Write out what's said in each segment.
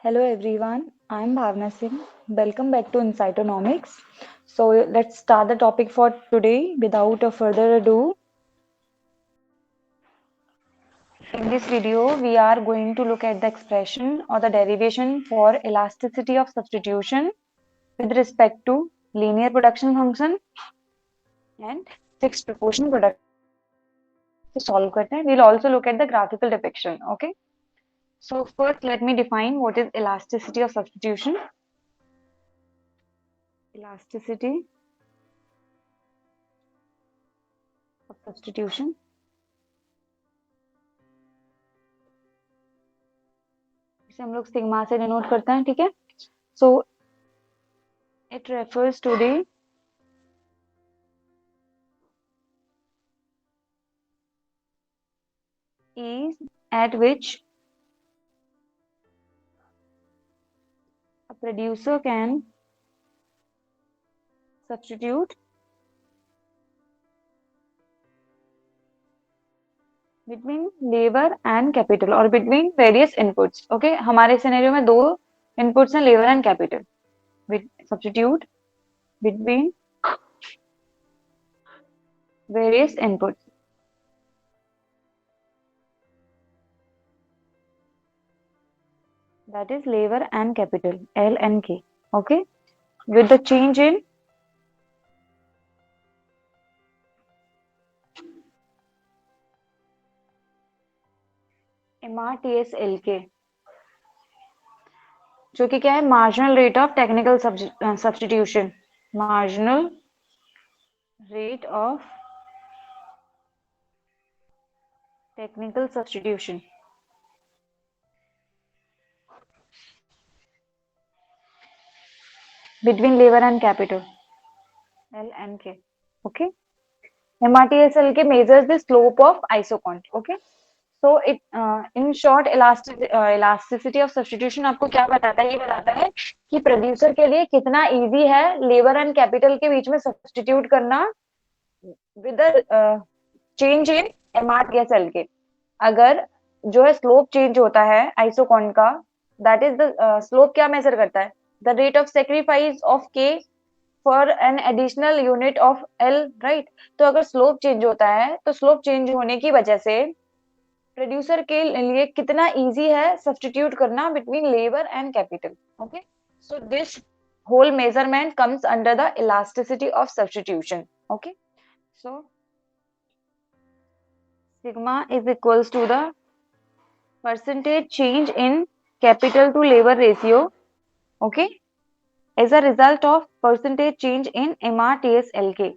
Hello everyone, I am Bhavna Singh. Welcome back to Incytonomics. So let's start the topic for today without a further ado. In this video, we are going to look at the expression or the derivation for elasticity of substitution with respect to linear production function and fixed proportion production. So solve करते हैं. We'll also look at the graphical depiction. Okay. So first, let me define what is elasticity of substitution. Elasticity of substitution. इसे हम लोग sigma से denote करते हैं, ठीक है. So it refers to the ease at which a producer can substitute between labor and capital or between various inputs. Okay, हमारे scenario में दो inputs हैं, labor and capital. Substitute between various inputs. That is labor and capital, L and K. Okay, with the change in MRTSLK, जो कि क्या है, marginal rate of technical substitution. Marginal rate of technical substitution between labor and capital, L and K. Okay, MRTSLK measures the slope of isocont. Okay, so it in short elasticity of substitution आपको क्या बताता है, ये बताता है कि producer के लिए कितना इजी है लेबर एंड कैपिटल के बीच में सब्सटीट्यूट करना विद चेंज इन MRTSLK. अगर जो है स्लोप चेंज होता है आइसोकॉन का, दैट इज द स्लोप क्या मेजर करता है, the rate of sacrifice of K for an additional unit of L, right. तो अगर स्लोप चेंज होता है तो स्लोप चेंज होने की वजह से प्रोड्यूसर के लिए कितना इजी है सब्सटीट्यूट करना between labour and capital. Okay, so this whole measurement comes under the elasticity of substitution. Okay, so sigma is equals to the percentage change in capital to labor ratio, okay, as a result of percentage change in MRTSLK.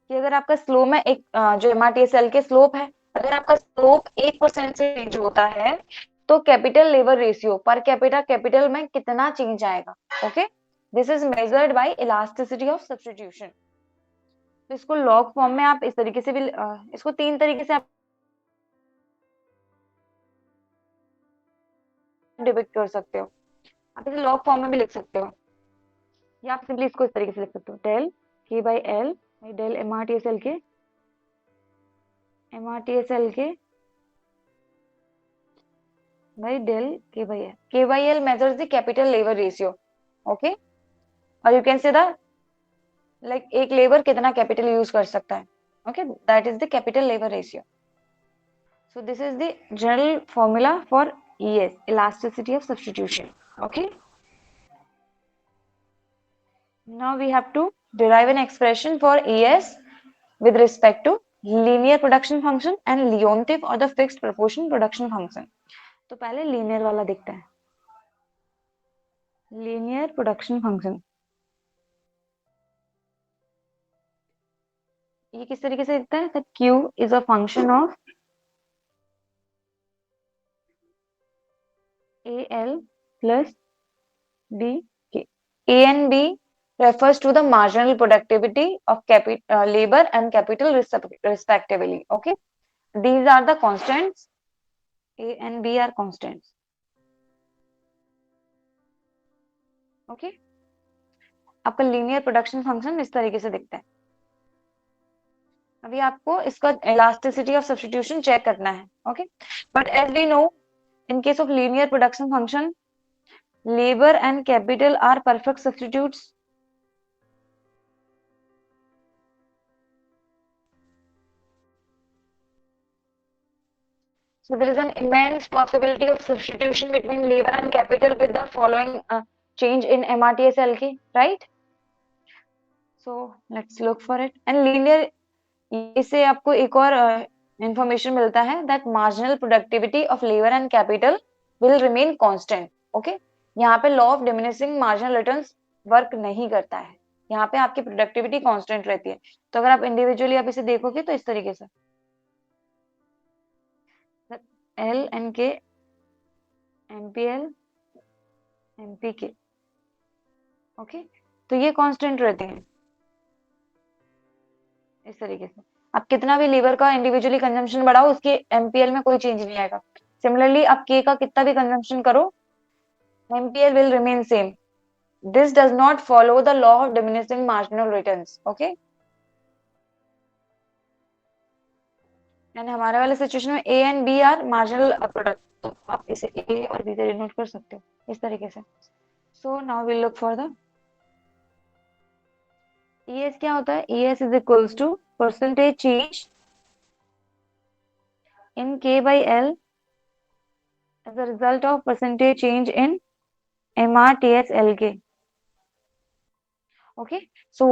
कि अगर आपका slope में एक जो MRTSLK slope है, अगर आपका slope 1% से चेंज होता है तो कैपिटल लेबर रेशियो पर कैपिटल में कितना चेंज आएगा. Okay, this is measured by elasticity of substitution. तो इसको लॉग फॉर्म में आप इस तरीके से भी इसको तीन तरीके से आप डिपिक्ट कर सकते हो. आप इसे लॉग फॉर्म में भी लिख सकते हो या आप सिंपली इसको इस तरीके से लिख सकते हो, डेल के by L by del MRTSLK by del K by L. K by L measures the capital labor ratio. Okay, or you can say the like एक लेबर कितना कैपिटल यूज कर सकता है. Okay, that is the capital labor ratio. So this is the general formula for ES, elasticity of substitution. Okay, now we have to derive an expression for ES with respect to linear production function and Leontief or the fixed proportion production function. तो पहले linear वाला देखते हैं. Linear production function ये किस तरीके से दिखता है, Q is a function of AL plus BK. A and B refers to the marginal productivity of labor and capital respectively. Okay, these are the constants. A and B are constants. Okay, आपका linear production function इस तरीके से दिखता है. अभी आपको इसका elasticity of substitution check करना है. Okay, but as we know in case of linear production function labor and capital are perfect substitutes? So there is an immense possibility of substitution between labor and capital with the following change in MRTSLK, right? So let's look for it. And linear, इससे आपको एक और information मिलता है that marginal productivity of labour and capital will remain constant. Okay, यहाँ पे law of diminishing marginal returns work नहीं करता है. यहाँ पे आपकी प्रोडक्टिविटी कांस्टेंट रहती है. तो अगर आप इंडिविजुअली आप इसे देखोगे तो इस तरीके से एल एन के एमपीएल एमपीके. ओके, तो ये कांस्टेंट रहते हैं इस तरीके से. आप कितना भी लेबर का इंडिविजुअली कंजम्पशन बढ़ाओ, उसके एमपीएल में कोई चेंज नहीं आएगा. सिमिलरली आप के का कितना भी कंजम्पशन करो, MPL will remain same. This does not follow the law of diminishing marginal returns. Okay, and हमारे वाले सिचुएशन में A and B are marginal product, तो आप इसे ए और बी से डिनोट कर सकते हो इस तरीके से. So now will look for the ES. क्या होता है? ES is equals to percentage change in K by L as a result of percentage change in MRTSLK. Okay, so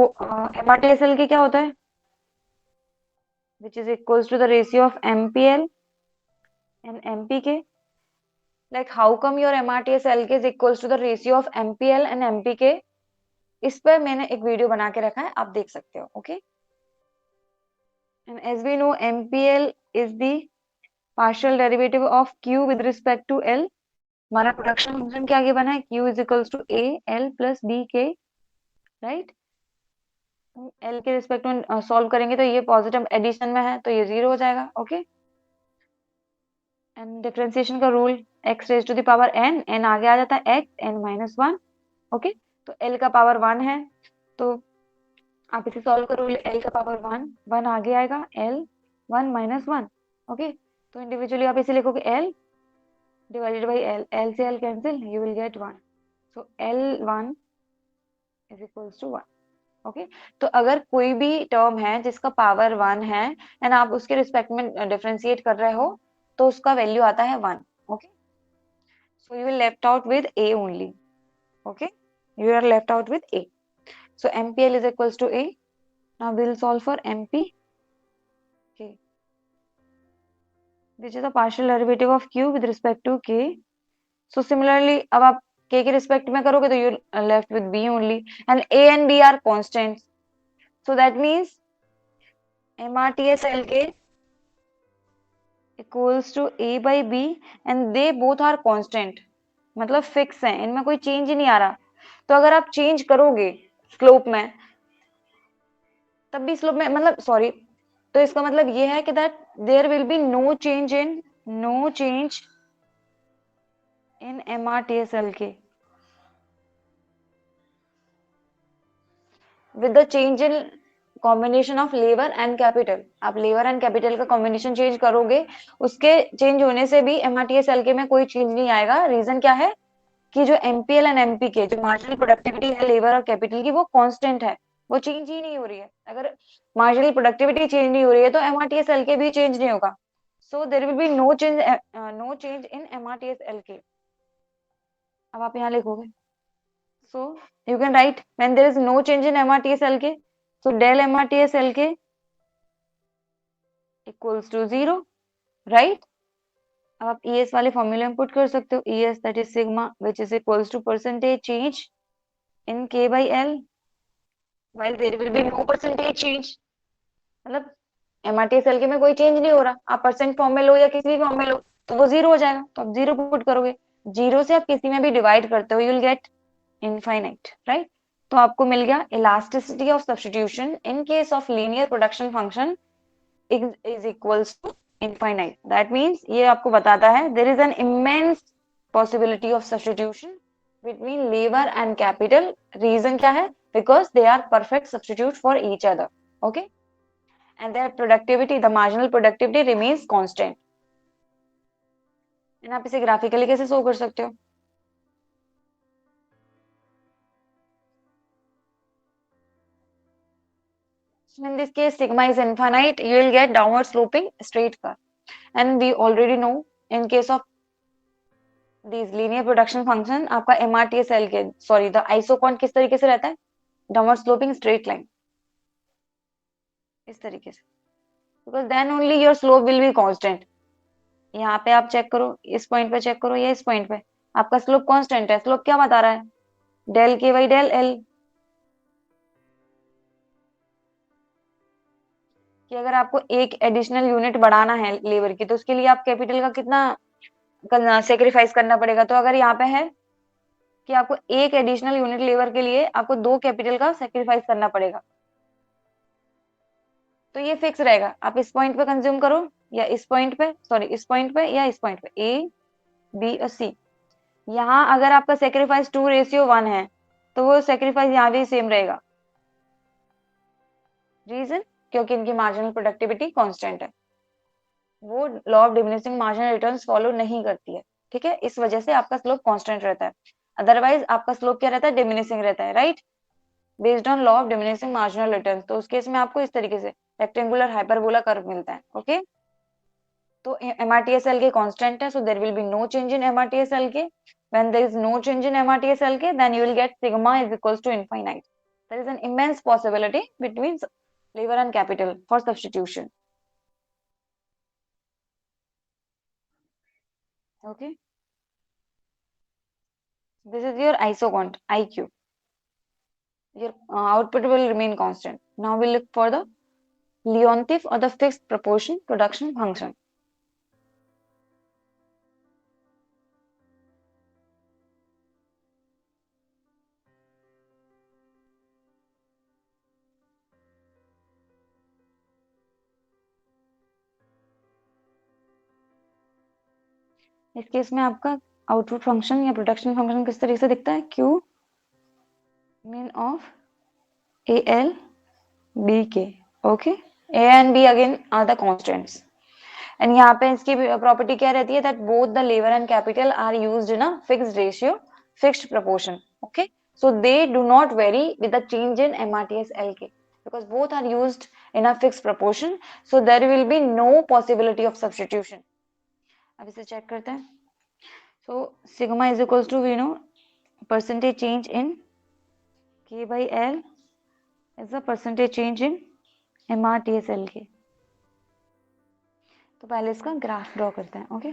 MRTSLK क्या होता है? Which is equals to the ratio of MPL and MPK. Like how come your MRTSLK is equals to the ratio of MPL and MPK? इस पर मैंने एक video बना के रखा है, आप देख सकते हो. Okay, and as we know MPL is the partial derivative of Q with respect to L. हमारा प्रोडक्शन फंक्शन क्या आगे बना है? Q is equals to A L plus B K, right. L के रिस्पेक्ट में सॉल्व करेंगे तो ये पॉजिटिव एडिशन में है तो ये 0 हो जाएगा. ओके, एंड डिफरेंशिएशन का rule x raise to the power n, n आगे आ जाता है x n माइनस 1. ओके, तो L का पावर 1 है तो आप इसे सॉल्व करोगे, L का पावर 1, 1 आगे आएगा L 1 माइनस 1. ओके, तो इंडिविजुअली आप इसे लिखोगे L divided by L, L से L cancel, you will get 1. So L1 is equals to 1. Okay, तो अगर कोई भी टर्म है जिसका पावर 1 है एंड आप उसके रिस्पेक्ट में डिफरेंशिएट कर रहे हो तो उसका वैल्यू आता है 1. Okay, so you will left out with A only. Okay, you are left out with A. So MPL is equals to A. Now we will solve for MP. Okay, which is the partial derivative of Q with respect to K. So similarly, अब आप K के respect में करोगे तो you left with B only, and A and B are constants. So that means MRTSLK equals to A by B and they both are constant. मतलब fix है, इनमें कोई चेंज ही नहीं आ रहा. तो अगर आप चेंज करोगे स्लोप में तब भी स्लोप में मतलब सॉरी, तो इसका मतलब ये है कि that there will be no change in MRTSLK with the change in combination of labour and capital. आप लेबर एंड कैपिटल का कॉम्बिनेशन चेंज करोगे, उसके चेंज होने से भी MRTSLK में कोई चेंज नहीं आएगा. रीजन क्या है कि जो MPL एंड MPK जो मार्जिनल प्रोडक्टिविटी है लेबर और कैपिटल की वो कांस्टेंट है, वो चेंज ही नहीं हो रही है. अगर मार्जिनल प्रोडक्टिविटी चेंज नहीं हो रही है तो MRTSLK भी चेंज नहीं होगा. So there will be no change in MRTSLK. अब आप यहाँ लिखोगे, so you can write when there is no change in MRTSLK, so del MRTSLK equals to 0, right. अब आप ES वाले फॉर्मूले में पुट कर सकते हो, ES that is sigma which is equals to percentage change in K by L while there will be no percentage change. मतलब MRTSLK में कोई चेंज नहीं हो रहा, आप परसेंट फॉर्म में लो या किसी भी फॉर्म में लो तो वो 0 हो जाएगा. तो आप 0 पुट करोगे, 0 से आप किसी में भी डिवाइड करते हो, you will get infinite, right. तो आपको मिल गया elasticity of substitution in case of linear production function is equals to infinite. That means ये आपको बताता है there is an immense possibility of substitution between labour and capital. Reason क्या है? Because they are perfect substitute for each other. Okay, and their productivity, the marginal productivity remains constant. And आप इसे graphically कैसे show कर सकते हो? In this case, sigma is infinite, you will get downward sloping straight curve. And we already know in case of these linear production function, आपका MRTSL के sorry the isoquant किस तरीके से रहता है, डाउनवर्ड स्लोपिंग स्ट्रेट लाइन, इस तरीके से, because then only your slope will be constant. यहाँ पे आप चेक करो, इस पॉइंट पे चेक करो या इस पॉइंट पे, आपका स्लोप कांस्टेंट है. स्लोप क्या बता रहा है, डेल के बाई डेल एल. कि अगर आपको एक एडिशनल यूनिट बढ़ाना है लेबर की, तो उसके लिए आप कैपिटल का कितना सेक्रीफाइस करना पड़ेगा. तो अगर यहाँ पे है कि आपको एक एडिशनल यूनिट लेबर के लिए आपको 2 कैपिटल का सेक्रीफाइस करना पड़ेगा, तो ये फिक्स रहेगा. आप इस पॉइंट पे कंज्यूम करो या इस पॉइंट पे, सॉरी इस पॉइंट पे या इस पॉइंट पे, ए बी और सी. यहाँ अगर आपका सेक्रीफाइस 2:1 है, तो वो सेक्रीफाइस यहाँ भी सेम रहेगा. रीजन, क्योंकि इनकी मार्जिनल प्रोडक्टिविटी कांस्टेंट है, वो law of diminishing marginal returns follow नहीं करती है. ठीक है, इस वजह से आपका स्लोप कांस्टेंट रहता है. अदरवाइज आपका स्लोप क्या रहता है, डिमिनिशिंग रहता है, right, based on law of diminishing marginal returns. तो उस केस में आपको इस तरीके से रेक्टेंगुलर हाइपरबोला कर्व मिलता है. ओके, तो MRTSL के कांस्टेंट है, so there will be no change in MRTSL के. When there is no change in MRTSL के, then you will get sigma is equals to infinite. There is an immense possibility between labor and capital for substitution. Okay, this is your isocont IQ. Your output will remain constant. Now we look for the Leontief or the fixed proportion production function. इस case में आपका output function या production function किस तरीके से दिखता है, Q min of AL BK. Okay, A and B again are the constants. And यहाँ पे इसकी प्रॉपर्टी क्या रहती है, that both the labor and capital are used in a fixed ratio, fixed proportion. Okay, so they do not vary with the change in MRTS LK because both are used in a fixed proportion, so there will be no possibility of substitution. अब इसे check करते हैं. So sigma is equals to, we know, percentage change in K by L is the percentage change in MRTS LK. तो पहले इसका graph draw करते हैं. Okay,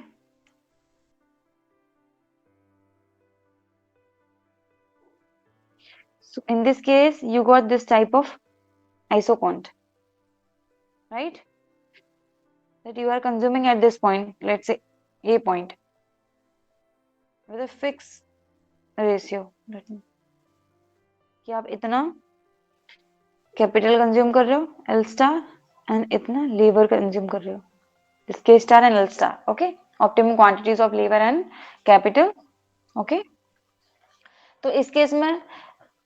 so in this case you got this type of isocont, right, that you are consuming at this point, let's say A point, with a fixed ratio. कि आप इतना capital consume कर रहे हो L star and इतना labour consume कर रहे हो, this K star and L star. Okay, optimum quantities of labor and capital. Okay, तो इस केस में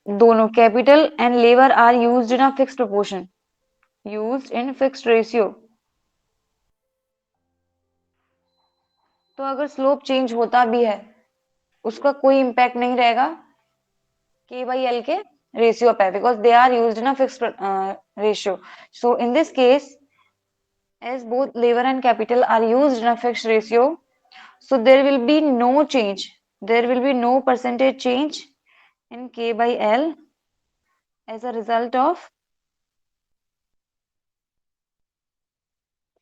दोनों capital and labour are used in a fixed proportion, used in fixed ratio. तो अगर स्लोप चेंज होता भी है, उसका कोई इम्पैक्ट नहीं रहेगा K by L के रेशियो पे, because they are used in a fixed ratio. So in this case, as both labor and capital are used in a fixed ratio, so there will be no change, there will be no percentage change in K by L as a result of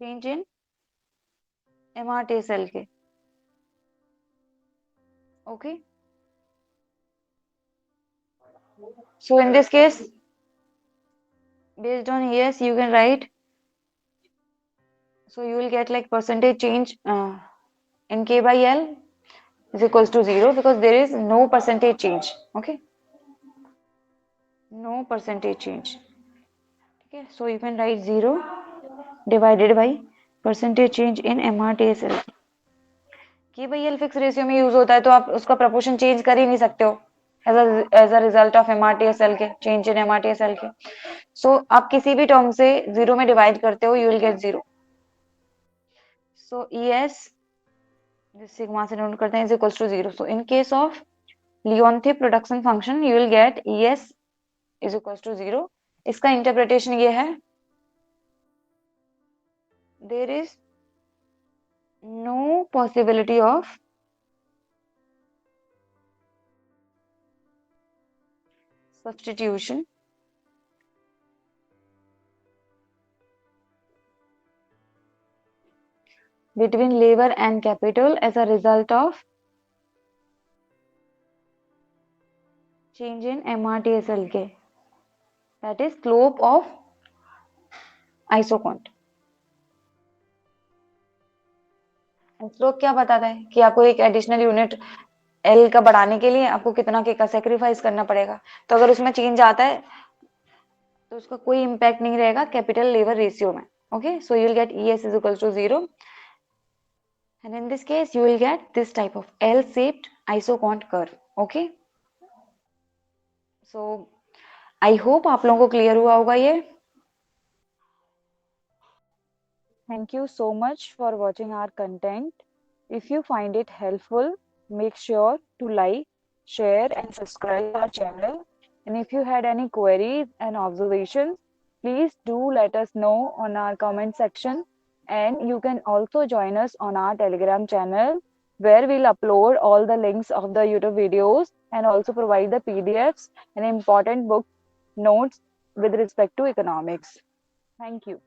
change in MRTS LK. Okay, so in this case, based on ES you can write, so you will get like percentage change in K by L is equals to 0 because there is no percentage change. Okay, no percentage change. Okay, so you can write 0 divided by percentage change in MRTS LK. K by L fix ratio में use होता है, तो आप उसका proportion change कर ही नहीं सकते हो as a result of MRTS LK, change in MRTS LK. सो आप किसी भी टर्म से 0 में डिवाइड करते हो, you will get 0. So ES sigma से नोट करते हैं is equals to 0. So in case of Leontief production function, you will get ES is equals to 0. इसका इंटरप्रिटेशन ये है there is no possibility of substitution between labor and capital as a result of change in MRTSLK, that is slope of isoquant. Slope क्या बताता है कि आपको एक additional unit L का बढ़ाने के लिए आपको कितना के का सेक्रीफाइस करना पड़ेगा। तो अगर उसमें चेंज आता है तो उसका कोई इम्पैक्ट नहीं रहेगा कैपिटल लेबर रेशियो में। Okay, so you will get ES is equal to 0 and in this case you will get this type of L shaped isocont curve. Okay, so I hope आप लोगों को clear हुआ होगा ये। Thank you so much for watching our content. If you find it helpful, make sure to like, share and subscribe our channel. And if you had any queries and observations, please do let us know on our comment section. And you can also join us on our Telegram channel where we'll upload all the links of the YouTube videos and also provide the PDFs and important book notes with respect to economics. Thank you.